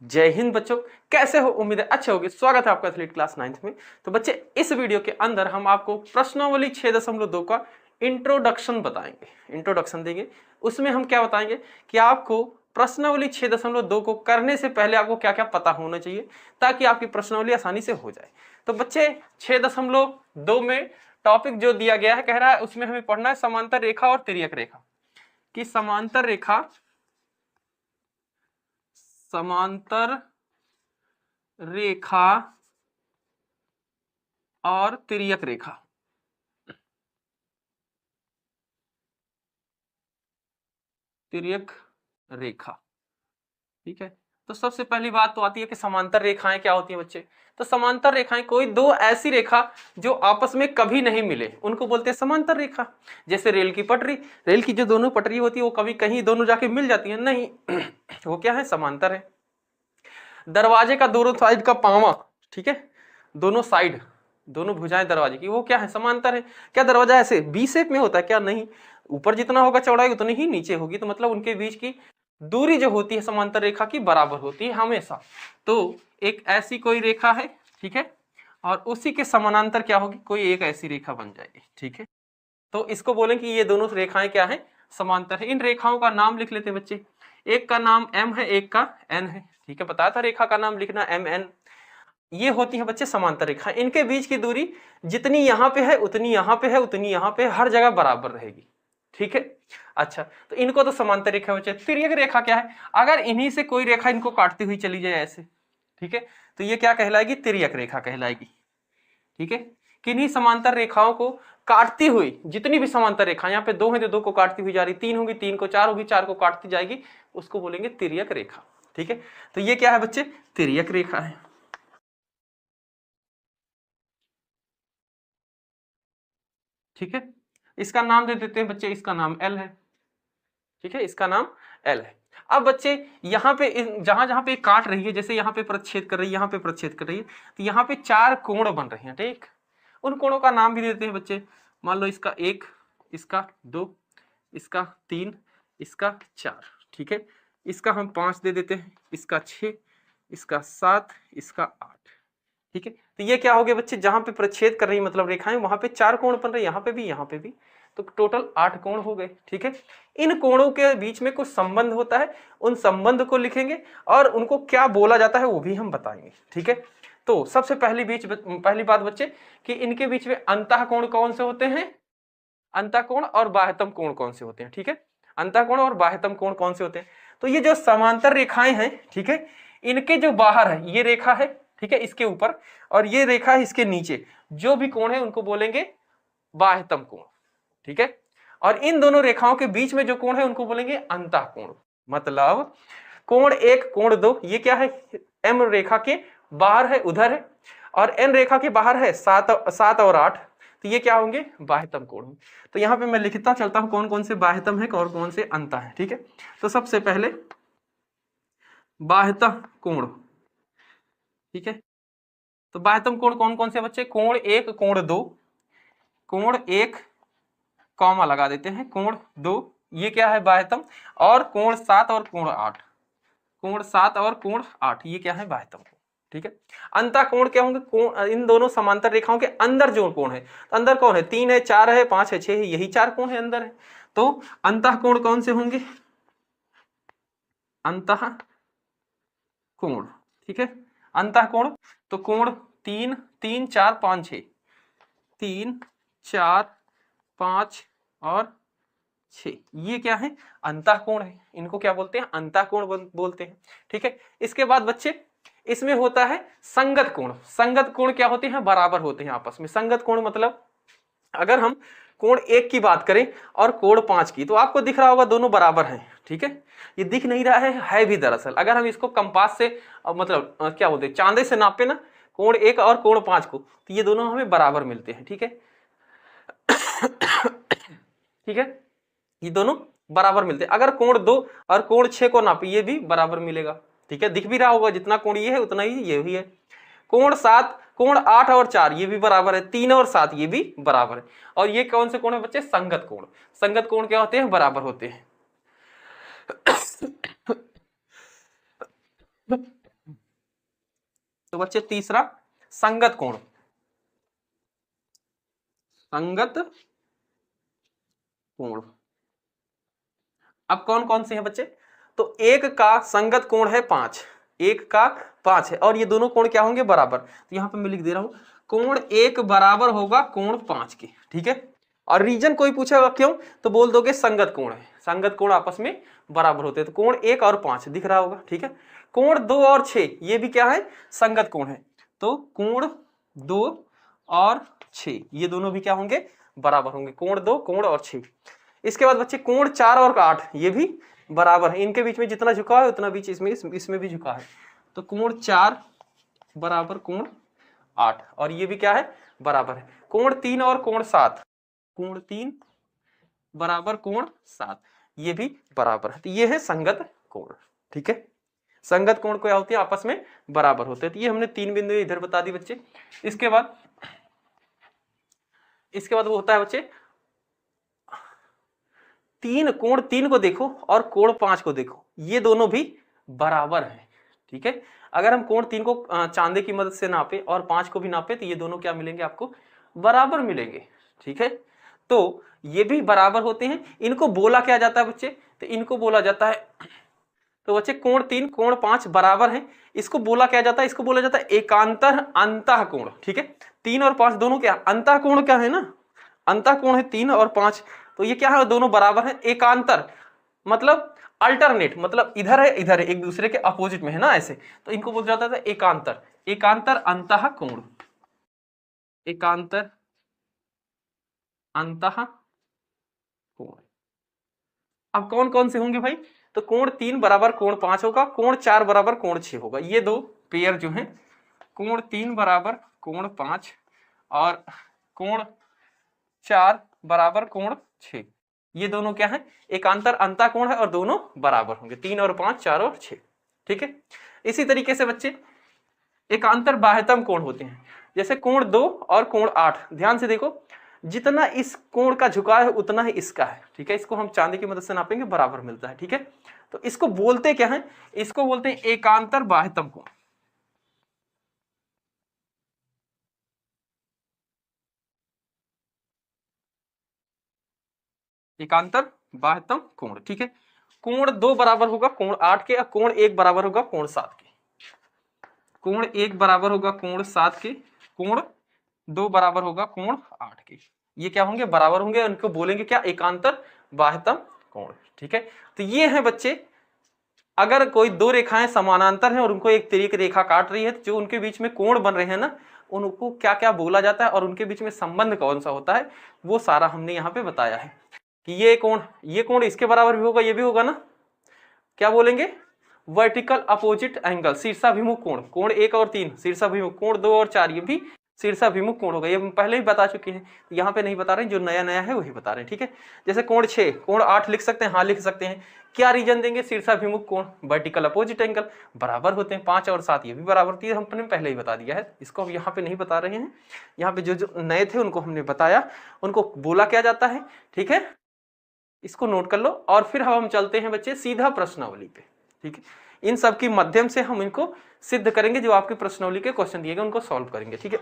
जय हिंद बच्चों, कैसे हो? उम्मीद है अच्छे होगे। स्वागत है आपका एथलीट क्लास 9th में। तो बच्चे, इस वीडियो के अंदर हम आपको प्रश्नावली 6.2 का इंट्रोडक्शन बताएंगे, इंट्रोडक्शन देंगे। उसमें हम क्या बताएंगे कि आपको प्रश्नावली 6.2 को करने से पहले आपको क्या क्या पता होना चाहिए ताकि आपकी प्रश्नावली आसानी से हो जाए। तो बच्चे, 6.2 में टॉपिक जो दिया गया है, कह रहा है उसमें हमें पढ़ना है समांतर रेखा और तिर्यक रेखा। कि समांतर रेखा और तिर्यक रेखा। तिर्यक रेखा, ठीक है। तो सबसे पहली बात तो आती है कि समांतर रेखाएं क्या होती हैं बच्चे। तो समांतर रेखाएं कोई दो ऐसी रेखा जो आपस में कभी नहीं मिले, उनको बोलते हैं समांतर रेखा। जैसे रेल की पटरी, रेल की जो दोनों पटरी होती है वो कभी कहीं दोनों जाके मिल जाती है नहीं, वो क्या है? समांतर है। दरवाजे का दोनों साइड का पावा, ठीक है, दोनों साइड, दोनों भुजाएं दरवाजे की, वो क्या है? समांतर है। क्या दरवाजा ऐसे बी शेप में होता है? क्या नहीं, ऊपर जितना होगा चौड़ाई उतनी ही नीचे होगी। तो मतलब उनके बीच की दूरी जो होती है समांतर रेखा की बराबर होती है हमेशा। तो एक ऐसी कोई रेखा है, ठीक है, और उसी के समानांतर क्या होगी? कोई एक ऐसी रेखा बन जाएगी, ठीक है। तो इसको बोलें कि ये दोनों रेखाएं क्या है? समांतर है। इन रेखाओं का नाम लिख लेते हैं बच्चे। एक का नाम एम है, एक का एन है, ठीक है। बताया था रेखा का नाम लिखना एम एन। ये होती है बच्चे समांतर रेखा। इनके बीच की दूरी जितनी यहाँ पे है उतनी यहाँ पे है, उतनी यहाँ पे, हर जगह बराबर रहेगी, ठीक है। अच्छा, तो इनको तो समांतर रेखा बच्चे। तिर्यक रेखा क्या है? अगर इन्हीं से कोई रेखा इनको काटती हुई चली जाए ऐसे, ठीक है, तो ये क्या कहलाएगी? तिर्यक रेखा कहलाएगी, ठीक है। किन्हीं समांतर रेखाओं को काटती हुई, जितनी भी समांतर रेखा, यहाँ पे दो है तो दो को काटती हुई जा रही, तीन होगी तीन को, चार होगी चार को काटती जाएगी, उसको बोलेंगे तिर्यक रेखा, ठीक है। तो ये क्या है बच्चे? तिर्यक रेखा है, ठीक है। इसका नाम दे देते हैं बच्चे, इसका नाम एल है, ठीक है, इसका नाम एल है। अब बच्चे, यहाँ पे जहां जहां पे काट रही है, जैसे यहाँ पे प्रच्छेद कर रही है, यहाँ पे प्रच्छेद कर रही है, तो यहाँ पे चार कोण बन रहे हैं, ठीक। उन कोणों का नाम भी देते हैं बच्चे। मान लो इसका एक, इसका दो, इसका तीन, इसका चार, ठीक है। इसका हम 5 दे देते हैं, इसका 6, इसका 7, इसका 8, ठीक है। तो ये क्या हो गया बच्चे? जहां पे प्रच्छेद कर रही मतलब रेखाएं, वहां पे 4 कोण बन रहे, यहाँ पे भी, यहाँ पे भी, तो टोटल 8 कोण हो गए, ठीक है। इन कोणों के बीच में कुछ संबंध होता है, उन संबंध को लिखेंगे और उनको क्या बोला जाता है वो भी हम बताएंगे, ठीक है। तो सबसे पहली बात बच्चे कि इनके बीच में अंतः कोण कौन से होते हैं? अंतः कोण और बाह्यतम कोण कौन से होते हैं, ठीक है। अंतः कोण और बाह्यतम कोण कौन से होते हैं? तो ये जो समांतर रेखाएं हैं, ठीक है, इनके जो बाहर है ये रेखा है, ठीक है, इसके ऊपर, और ये रेखा है इसके नीचे, जो भी कोण है उनको बोलेंगे बाह्यतम कोण, ठीक है। और इन दोनों रेखाओं के बीच में जो कोण है उनको बोलेंगे अंतः कोण। मतलब कोण एक, कोण दो, ये क्या है? एम रेखा के बाहर है, उधर है, और एन रेखा के बाहर है 7 और 8, तो ये क्या होंगे? बाह्यतम कोण। तो यहाँ पे मैं लिखता चलता हूं कौन कौन से बाह्यतम है और कौन से अंतः है, ठीक है। तो सबसे पहले बाह्यतः कोण, ठीक है। तो बाह्यतम कोण कौन कौन से बच्चे? कोण एक, कोण दो, कोण एक कॉमा लगा देते हैं, कोण दो, ये क्या है? बाह्यतम। और कोण 7 और कोण 8, कोण 7 और कोण 8, ये क्या है? बाह्यतम कोण, ठीक है। अंतः कोण क्या होंगे? कोण इन दोनों समांतर रेखाओं के अंदर जो कोण है, तो अंदर कौन है? 3 है, 4 है, 5 है, 6 है, यही 4 कोण है अंदर है। तो अंतः कोण कौन से होंगे? अंतः कोण, ठीक है। अंतः कोण, तो कोण 3, 3, 4, 5, 6, 3, 4, 5 और 6, ये क्या है? अंतः कोण है। इनको क्या बोलते हैं? अंतः कोण बोलते हैं, ठीक है। इसके बाद बच्चे, इसमें होता है संगत कोण। संगत कोण क्या होते हैं? बराबर होते हैं आपस में। संगत कोण मतलब अगर हम कोण 1 की बात करें और कोण 5 की, तो आपको दिख रहा होगा दोनों बराबर हैं, ठीक है। ये दिख नहीं रहा है भी दरअसल। अगर हम इसको कंपास से मतलब क्या बोलते हैं, चांदे से नापे ना, कोण 1 और कोण 5 को, तो ये दोनों हमें बराबर मिलते हैं, ठीक है। ठीक है, ये दोनों बराबर मिलते हैं। अगर कोण 2 और कोण 6 को नापे, ये भी बराबर मिलेगा, ठीक है। दिख भी रहा होगा जितना कोण ये है उतना ही ये भी है। कोण 7, कोण 8 और 4 ये भी बराबर है, 3 और 7 ये भी बराबर है। और ये कौन से कोण है बच्चे? संगत कोण। संगत कोण क्या होते हैं? बराबर होते हैं। तो बच्चे तीसरा संगत कोण। संगत कोण अब कौन कौन से हैं बच्चे? तो एक का संगत कोण है 5, एक का 5 है, और ये दोनों कोण क्या होंगे? बराबर। तो यहाँ पे मैं लिख दे रहा हूं कोण एक बराबर होगा कोण 5 के, ठीक है। और रीजन कोई पूछेगा क्यों, तो बोल दोगे संगत कोण है, संगत कोण आपस में बराबर होते हैं। तो कोण 1 और 5 दिख रहा होगा, ठीक है। कोण 2 और 6 ये भी क्या है? संगत कोण है। तो कोण 2 और 6 ये दोनों भी क्या होंगे? बराबर होंगे, कोण 2 कोण और 6। इसके बाद बच्चे कोण 4 और 8 ये भी बराबर है, इनके बीच में जितना झुकाव है उतना बीच इसमें भी झुका है। तो कोण 4 बराबर कोण 8, और ये भी क्या है? बराबर है। कोण 3 और कोण 7, कोण 3 बराबर कोण 7 ये भी बराबर है। तो ये है संगत कोण, ठीक है। संगत कोण क्या होती है? आपस में बराबर होते हैं। तो ये हमने 3 बिंदु इधर बता दी बच्चे। इसके बाद वो होता है बच्चे कोण 3 को देखो और कोण 5 को देखो, ये दोनों भी बराबर हैं, ठीक है। अगर हम कोण 3 को चांदे की मदद से नापे और 5 को भी नापे तो ये दोनों क्या मिलेंगे? आपको बराबर मिलेंगे, ठीक है। तो ये भी बराबर होते हैं। इनको बोला क्या जाता है बच्चे? तो इनको बोला जाता है, तो बच्चे कोण 3 कोण 5 बराबर हैं, इसको बोला क्या जाता है? इसको बोला जाता है एकांतर अंतः कोण, ठीक है। 3 और 5 दोनों क्या? अंतः कोण क्या है ना, अंतः कोण है 3 और 5, तो ये क्या है? दोनों बराबर है। एकांतर मतलब अल्टरनेट, मतलब इधर है इधर है, एक दूसरे के अपोजिट में है ना, ऐसे। तो इनको बोला जाता है एकांतर, एकांतर अंतः कोण, एकांतर अंतः कोण। अब कौन कौन से होंगे भाई? तो कोण 3 बराबर कोण 5 होगा, कोण 4 बराबर कोण 6 होगा। ये दो पेयर जो है, कोण 3 बराबर कोण 5 और कोण 4 बराबर कोण 6, ये दोनों क्या है? एकांतर अंतः कोण है और दोनों बराबर होंगे, 3 और 5 4 और 6, ठीक है। इसी तरीके से बच्चे एकांतर बाह्यतम कोण होते हैं, जैसे कोण 2 और कोण 8। ध्यान से देखो, जितना इस कोण का झुकाव है उतना ही इसका है, ठीक है। इसको हम चांदी की मदद से नापेंगे, बराबर मिलता है, ठीक है। तो इसको बोलते क्या है? इसको बोलते हैं एकांतर बाह्यतम कोण, एकांतर बाह्यतम कोण, ठीक है। कोण 2 बराबर होगा कोण 8 के, और कोण 1 बराबर होगा कोण 7 के, कोण 1 बराबर होगा कोण 7 के, कोण 2 बराबर होगा कोण 8 के। ये क्या होंगे? बराबर होंगे। उनको बोलेंगे क्या? एकांतर बाह्यतम कोण, ठीक है। तो ये है बच्चे, अगर कोई दो रेखाएं समानांतर हैं और उनको एक तिर्यक रेखा काट रही है, तो जो उनके बीच में कोण बन रहे हैं ना, उनको क्या क्या बोला जाता है और उनके बीच में संबंध कौन सा होता है, वो सारा हमने यहाँ पे बताया है। कि ये कोण इसके बराबर भी होगा, ये भी होगा ना, क्या बोलेंगे? वर्टिकल अपोजिट एंगल, शीर्षाभिमुख कोण। कोण 1 और 3 शीर्षाभिमुख, कोण 2 और 4 ये भी शीर्षाभिमुख कोण होगा। ये हम पहले ही बता चुके हैं, यहाँ पे नहीं बता रहे, जो नया नया है वही बता रहे हैं, ठीक है। जैसे कोण 6 कोण 8 लिख सकते हैं, हाँ लिख सकते हैं। क्या रीजन देंगे? शीर्षाभिमुख कोण, वर्टिकल अपोजिट एंगल, बराबर होते हैं। 5 और 7 ये भी बराबर होती है, हमने पहले ही बता दिया है, इसको हम यहाँ पे नहीं बता रहे हैं। यहाँ पे जो नए थे उनको हमने बताया, उनको बोला क्या जाता है, ठीक है। इसको नोट कर लो, और फिर हम चलते हैं बच्चे सीधा प्रश्नावली पे, ठीक है। इन सब के माध्यम से हम इनको सिद्ध करेंगे, जो आपके प्रश्नावली के क्वेश्चन दिए गए उनको सॉल्व करेंगे, ठीक है।